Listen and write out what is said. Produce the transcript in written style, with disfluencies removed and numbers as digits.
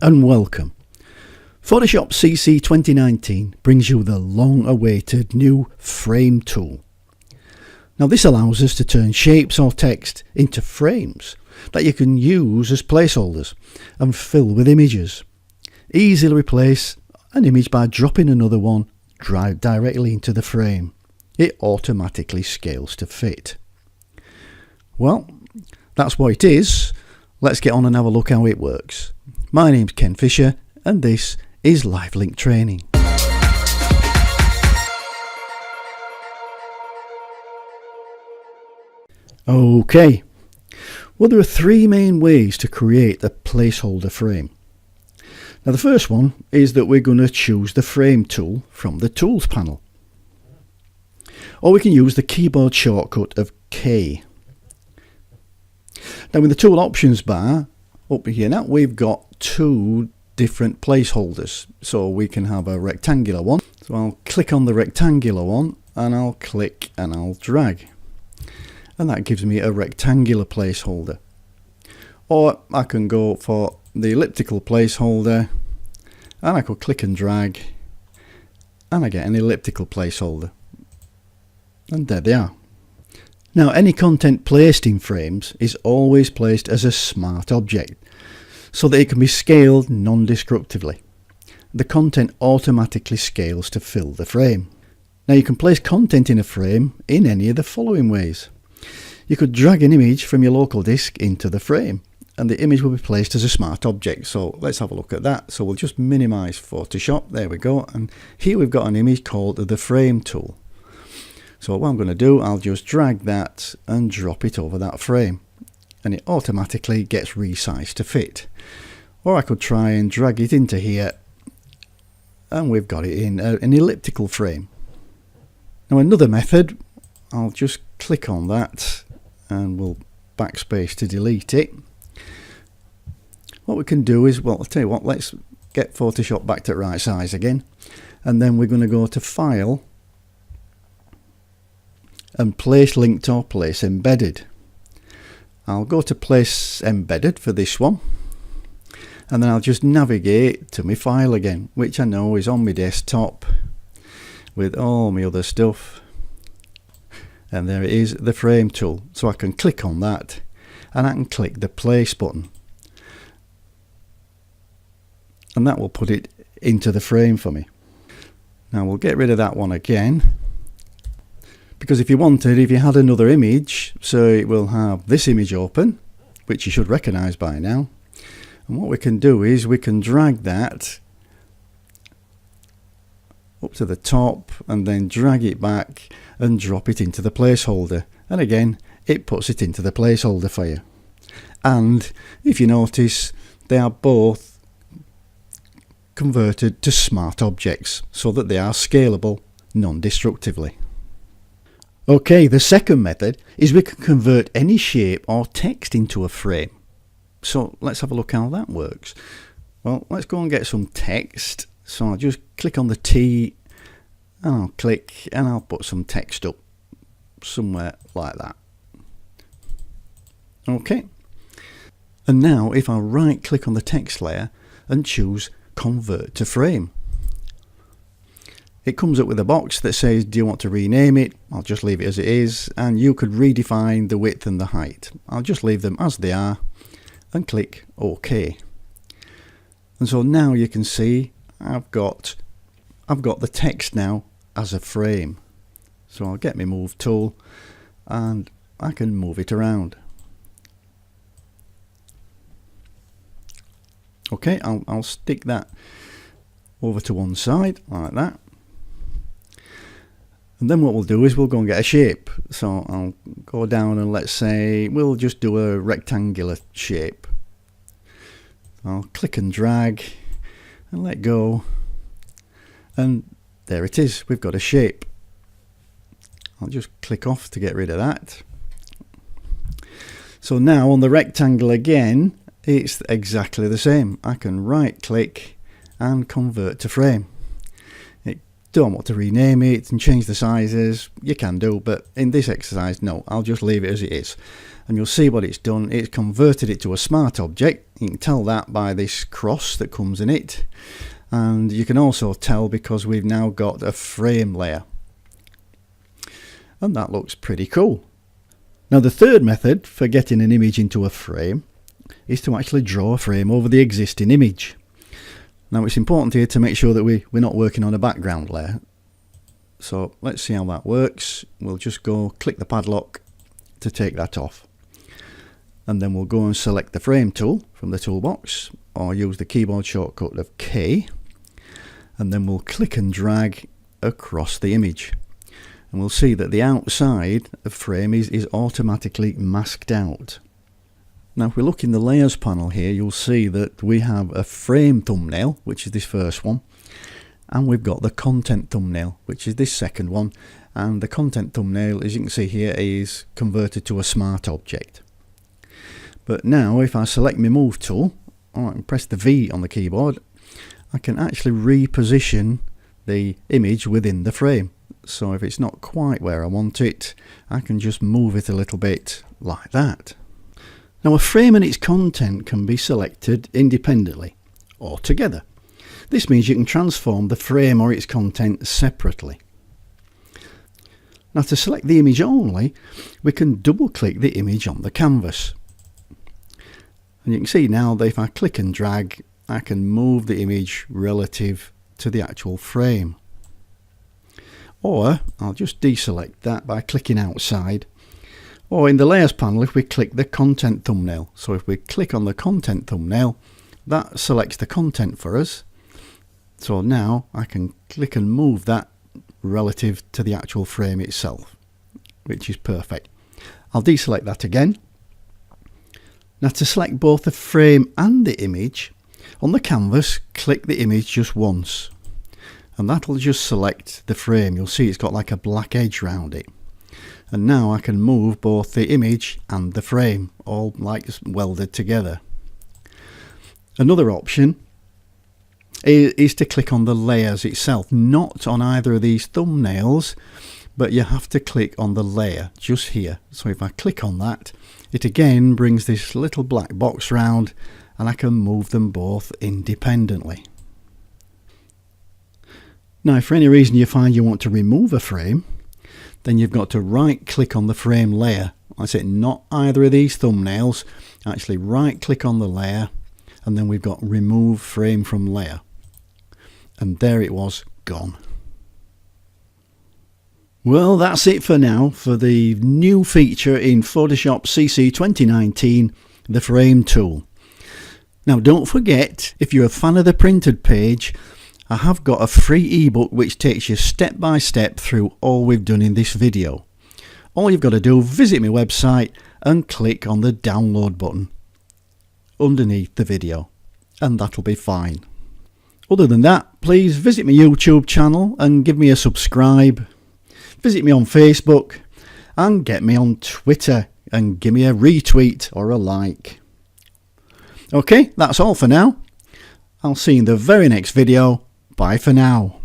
and welcome. Photoshop CC 2019 brings you the long-awaited new Frame tool. Now this allows us to turn shapes or text into frames that you can use as placeholders and fill with images. Easily replace an image by dropping another one directly into the frame. It automatically scales to fit. Well, that's what it is. Let's get on and have a look how it works. My name's Ken Fisher and this is LiveLink Training. Okay, well there are three main ways to create a placeholder frame. Now the first one is that we're going to choose the Frame tool from the Tools panel. Or we can use the keyboard shortcut of K. Now in the tool options bar up here now we've got two different placeholders. So we can have a rectangular one. So I'll click on the rectangular one and I'll click and I'll drag. And that gives me a rectangular placeholder. Or I can go for the elliptical placeholder and I could click and drag and I get an elliptical placeholder. And there they are. Now any content placed in frames is always placed as a smart object so that it can be scaled non-destructively. The content automatically scales to fill the frame. Now you can place content in a frame in any of the following ways. You could drag an image from your local disk into the frame and the image will be placed as a smart object. So let's have a look at that. So we'll just minimize Photoshop. There we go. And here we've got an image called the Frame tool. So what I'm going to do, I'll just drag that and drop it over that frame and it automatically gets resized to fit. Or I could try and drag it into here and we've got it in an elliptical frame. Now another method, I'll just click on that and we'll backspace to delete it. What we can do is, well, I'll tell you what, let's get Photoshop back to right size again and then we're going to go to File and Place Linked or Place Embedded. I'll go to Place Embedded for this one and then I'll just navigate to my file again, which I know is on my desktop with all my other stuff, and there it is, the Frame tool. So I can click on that and I can click the Place button and that will put it into the frame for me. Now we'll get rid of that one again, because if you had another image, so it will have this image open, which you should recognize by now. And what we can do is we can drag that up to the top and then drag it back and drop it into the placeholder. And again, it puts it into the placeholder for you. And if you notice, they are both converted to smart objects so that they are scalable non-destructively. Okay, the second method is we can convert any shape or text into a frame. So let's have a look how that works. Well, let's go and get some text. So I'll just click on the T and I'll click and I'll put some text up somewhere like that. Okay. And now if I right click on the text layer and choose Convert to Frame, it comes up with a box that says, do you want to rename it? I'll just leave it as it is, and you could redefine the width and the height. I'll just leave them as they are and click OK. And so now you can see I've got the text now as a frame. So I'll get my move tool and I can move it around. Okay, I'll stick that over to one side like that. And then what we'll do is we'll go and get a shape. So I'll go down and let's say we'll just do a rectangular shape. I'll click and drag and let go. And there it is. We've got a shape. I'll just click off to get rid of that. So now on the rectangle again, it's exactly the same. I can right click and convert to frame. It Don't want to rename it and change the sizes, you can do, but in this exercise, no, I'll just leave it as it is. And you'll see what it's done. It's converted it to a smart object. You can tell that by this cross that comes in it. And you can also tell because we've now got a frame layer. And that looks pretty cool. Now the third method for getting an image into a frame is to actually draw a frame over the existing image. Now it's important here to make sure that we're not working on a background layer. So let's see how that works. We'll just go click the padlock to take that off. And then we'll go and select the frame tool from the toolbox, or use the keyboard shortcut of K. And then we'll click and drag across the image. And we'll see that the outside of frame is automatically masked out. Now if we look in the layers panel here, you'll see that we have a frame thumbnail, which is this first one, and we've got the content thumbnail, which is this second one. And the content thumbnail, as you can see here, is converted to a smart object. But now if I select my move tool, or I can press the V on the keyboard, I can actually reposition the image within the frame. So if it's not quite where I want it, I can just move it a little bit like that. Now a frame and its content can be selected independently or together. This means you can transform the frame or its content separately. Now to select the image only, we can double click the image on the canvas. And you can see now that if I click and drag, I can move the image relative to the actual frame. Or I'll just deselect that by clicking outside. Or in the layers panel, if we click the content thumbnail. So if we click on the content thumbnail, that selects the content for us. So now I can click and move that relative to the actual frame itself, which is perfect. I'll deselect that again. Now to select both the frame and the image, on the canvas, click the image just once. And that'll just select the frame. You'll see it's got like a black edge around it. And now I can move both the image and the frame, all like welded together. Another option is to click on the layers itself, not on either of these thumbnails, but you have to click on the layer just here. So if I click on that, it again brings this little black box round, and I can move them both independently. Now if for any reason you find you want to remove a frame, then you've got to right click on the frame layer. I said not either of these thumbnails, actually right click on the layer, and then we've got remove frame from layer. And there it was, gone. Well, that's it for now for the new feature in Photoshop CC 2019, the frame tool. Now don't forget, if you're a fan of the printed page, I have got a free ebook which takes you step by step through all we've done in this video. All you've got to do, visit my website and click on the download button underneath the video, and that'll be fine. Other than that, please visit my YouTube channel and give me a subscribe. Visit me on Facebook and get me on Twitter and give me a retweet or a like. Okay, that's all for now. I'll see you in the very next video. Bye for now.